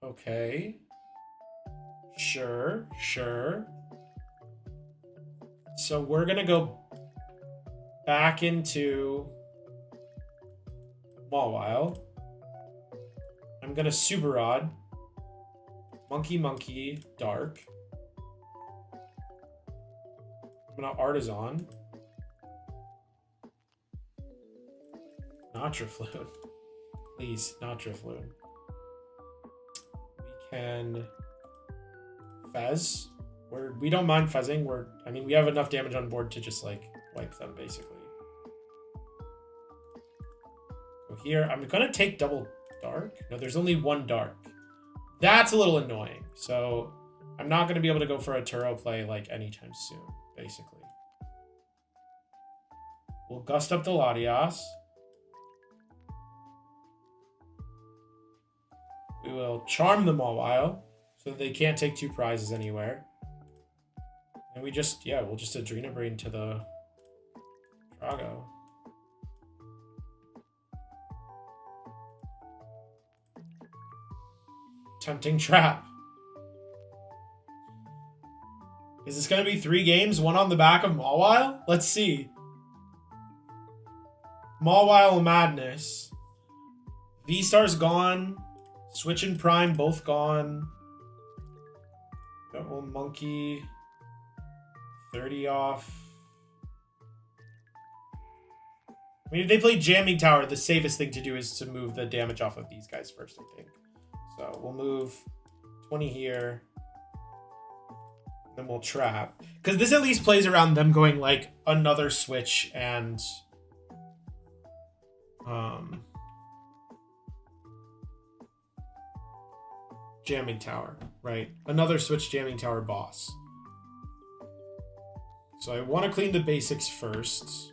Okay. Sure, sure. So we're going to go back into Mawile. I'm going to Super Rod. Monkey, Dark. I'm going to Artisan. Not Drifloon. Please, not Drifloon. We can Fez. We don't mind Fezzing. I mean, we have enough damage on board to just like wipe them basically. Go here. I'm going to take double Dark? No, there's only one Dark. That's a little annoying. So I'm not going to be able to go for a Turo play like anytime soon, basically. We'll Gust up the Latias. We will Charm them all while so that they can't take two prizes anywhere. And we just, yeah, we'll just Adrena Brain to the Drago. Tempting Trap. Is this going to be 3 games? One on the back of Mawile? Let's see. Mawile Madness. V-Star's gone. Switch and Prime both gone. Double Monkey. 30 off. I mean, if they play Jamming Tower, the safest thing to do is to move the damage off of these guys first, I think. So we'll move 20 here. Then we'll trap. Because this at least plays around them going like another switch and jamming tower, right? Another switch jamming tower boss. So I want to clean the basics first.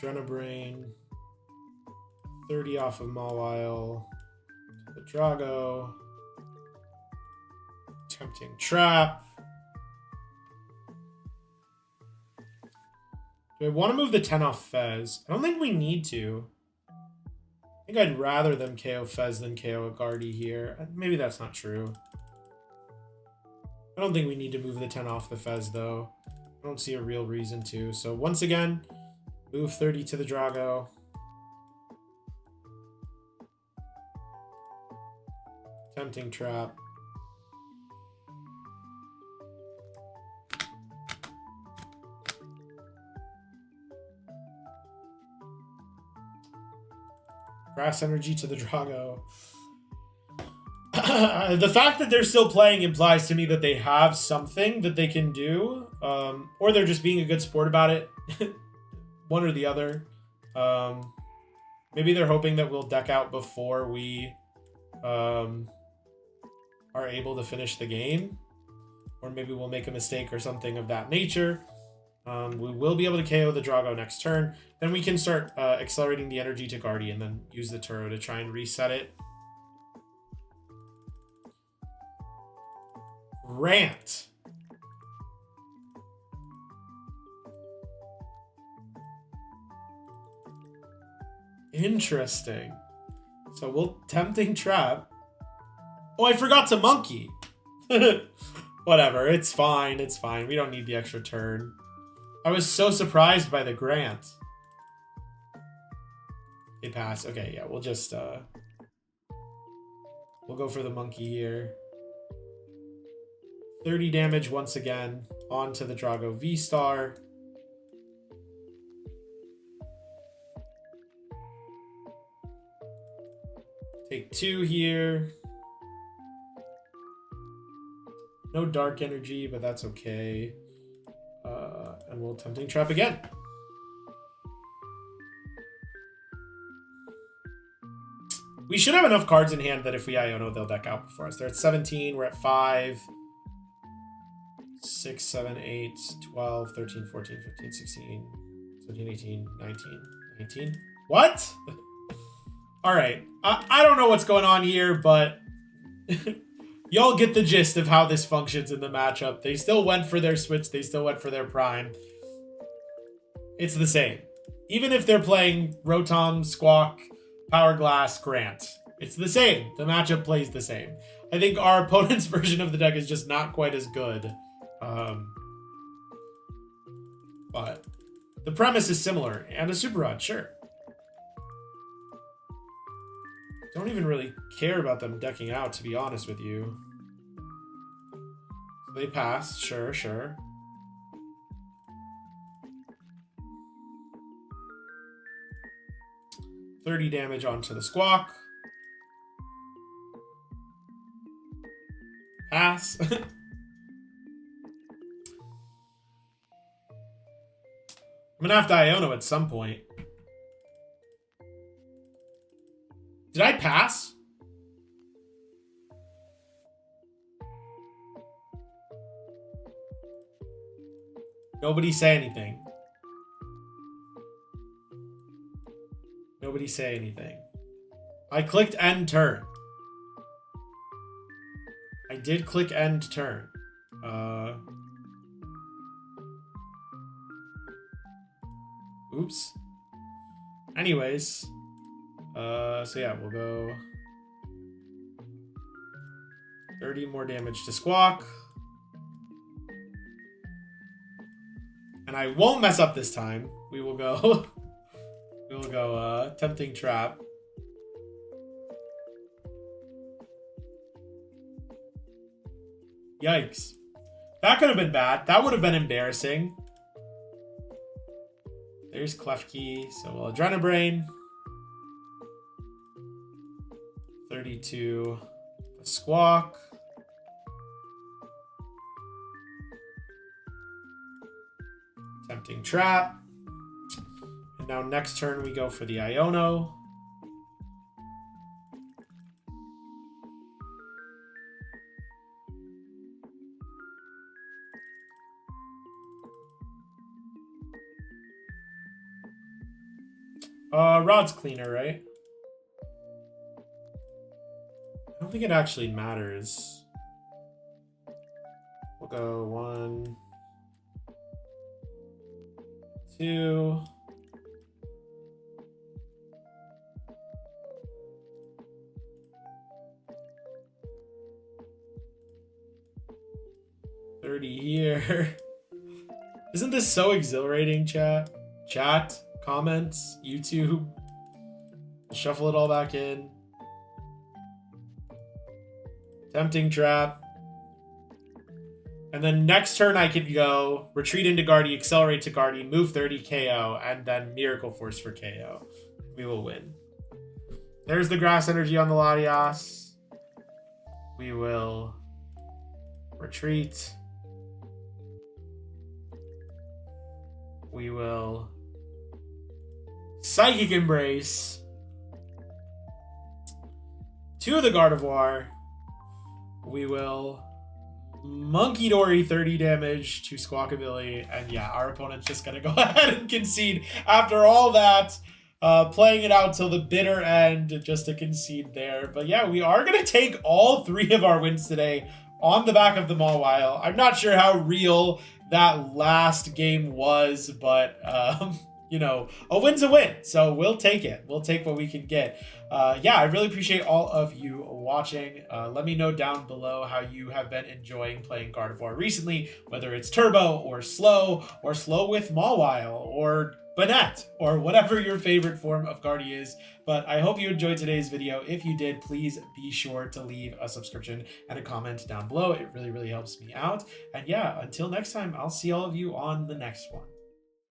Adrenabrain. 30 off of Mawile. The Drago. Tempting Trap. Do I want to move the 10 off Fez? I don't think we need to. I think I'd rather them KO Fez than KO a Gardy here. Maybe that's not true. I don't think we need to move the 10 off the Fez, though. I don't see a real reason to. So once again, move 30 to the Drago. Tempting Trap. Grass Energy to the Drago. The fact that they're still playing implies to me that they have something that they can do, or they're just being a good sport about it. One or the other. Maybe they're hoping that we'll deck out before we are able to finish the game, or maybe we'll make a mistake or something of that nature. We will be able to KO the Drago next turn. Then we can start accelerating the energy to Guardy and then use the Turo to try and reset it. Rant. Interesting. So we'll Tempting Trap. Oh, I forgot to Monkey. Whatever, it's fine, it's fine. We don't need the extra turn. I was so surprised by the Grant. They pass. Okay, yeah, we'll just we'll go for the Monkey here. 30 damage once again onto the Drago V-Star. Take 2 here. No Dark Energy, but that's okay. And we'll Tempting Trap again. We should have enough cards in hand that if we Iono, they'll deck out before us. They're at 17, we're at 5. 6, 7, 8, 12, 13, 14, 15, 16, 17, 18, 19, 19. What? All right. I don't know what's going on here, but y'all get the gist of how this functions in the matchup. They still went for their switch. They still went for their prime. It's the same. Even if they're playing Rotom, Squawk, Power Glass, Grant, it's the same. The matchup plays the same. I think our opponent's version of the deck is just not quite as good. But the premise is similar. And a Super Rod, sure. Don't even really care about them decking out, to be honest with you. They pass, sure, sure. $30 damage onto the Squawk. Pass. I'm gonna have to Iono at some point. Did I pass? Nobody say anything. Nobody say anything. I clicked end turn. I did click end turn. Oops. Anyways. So yeah, we'll go 30 more damage to Squawk. And I won't mess up this time. We will go we will go Tempting Trap. Yikes. That could have been bad. That would have been embarrassing. There's Klefki, so we'll Adrenabrain. 32. Squawk. Tempting Trap. And now next turn we go for the Iono. Rod's cleaner, right? I don't think it actually matters. We'll go 1, 2. $30 here. Isn't this so exhilarating, chat? Chat, comments, YouTube. We'll shuffle it all back in. Tempting Trap. And then next turn I can go retreat into Guardy, accelerate to Guardy, move 30 KO, and then Miracle Force for KO. We will win. There's the Grass Energy on the Latias. We will retreat. We will Psychic Embrace. 2 of the Gardevoir. We will Munkidori 30 damage to Squawkabilly. And yeah, our opponent's just going to go ahead and concede after all that. Playing it out till the bitter end just to concede there. But yeah, we are going to take all 3 of our wins today on the back of the Mawile. I'm not sure how real that last game was, but you know, a win's a win, so we'll take it. We'll take what we can get. Yeah, I really appreciate all of you watching. Let me know down below how you have been enjoying playing Gardevoir recently, whether it's Turbo or slow with Mawile or Banette or whatever your favorite form of Guardy is. But I hope you enjoyed today's video. If you did, please be sure to leave a subscription and a comment down below. It really, really helps me out. And yeah, until next time, I'll see all of you on the next one.